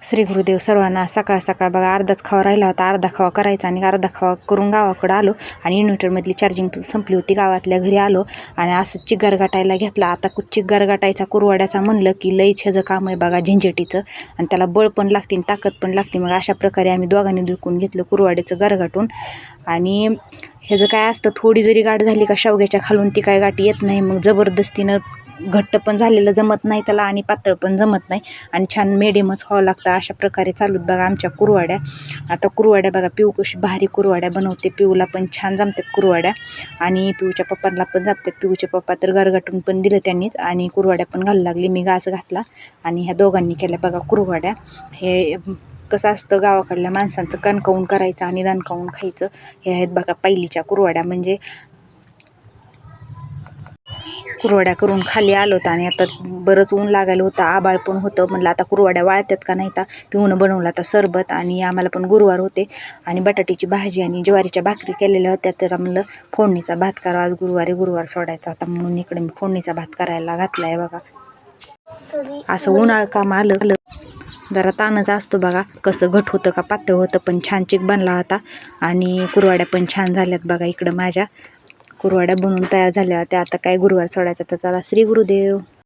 श्री गुरुदेव सर्वांना. सकाळ सकाळ बघा अर्धाच खावा राहिला होता, अर्धा खावा करायचा आणि अर्धा खावा करून गावाकडं आलो आणि इन्व्हर्टरमधली चार्जिंग संपली होती. गावातल्या घरी आलो आणि असं चिग्गार गाठायला घेतला. आता चिग्गार गाठायचा कुरवाड्याचा म्हणलं की लईच ह्याचं काम आहे बघा, झंझटीचं, आणि त्याला बळ पण लागते आणि ताकद पण लागते. मग अशा प्रकारे आम्ही दोघांनी दुखून घेतलं कुरवाड्याचं गरगाटून. आणि ह्याचं काय असतं, थोडी जरी गाठ झाली का शेवग्याच्या खालून ती काय गाठ येत नाही. मग जबरदस्तीनं घट्ट पण झालेलं जमत नाही त्याला आणि पातळ पण जमत नाही आणि छान मिडियमच व्हावं लागतं. अशा प्रकारे चालूत बघा आमच्या कुरवाड्या. आता कुरवाड्या बघा, पिऊ कशी भारी कुरवाड्या बनवते. पिऊला पण छान जमतात कुरवाड्या आणि पिऊच्या पप्पांना पण जमतात. पिऊचे पप्पा तर गरगाटून पण दिलं त्यांनीच आणि कुरवाड्या पण घालू लागली. मी घास घातला आणि ह्या दोघांनी केल्या बघा कुरवाड्या. हे कसं असतं, गावाकडल्या माणसांचं कणकावून करायचं आणि दणकावून खायचं. हे आहेत बघा पहिलीच्या कुरवाड्या. म्हणजे कुरवाड्या करून खाली आलो होतं आणि आता बरंच ऊन लागायला होतं, आबाळ पण होतं. म्हणलं आता कुरवाड्या वाळतात का नाही. तर पिऊनं बनवला आता सरबत आणि आम्हाला पण गुरुवार होते आणि बटाट्याची भाजी आणि ज्वारीच्या भाकरी केलेल्या होत्या. तर म्हणलं फोडणीचा भात करा, आज गुरुवार सोडायचा होता म्हणून इकडे मी फोडणीचा भात करायला घातला आहे बघा. असं उन्हाळ काम आलं. जरा ताणच असतो बघा, कसं घट होतं का पातळ होतं, पण छान चिक बनला होता आणि कुरवाड्या पण छान झाल्यात बघा. इकडं माझ्या कुरवाड्या बनवून तयार झाल्या होत्या. आता काय गुरुवार सोडायचा तर चला, श्री गुरुदेव.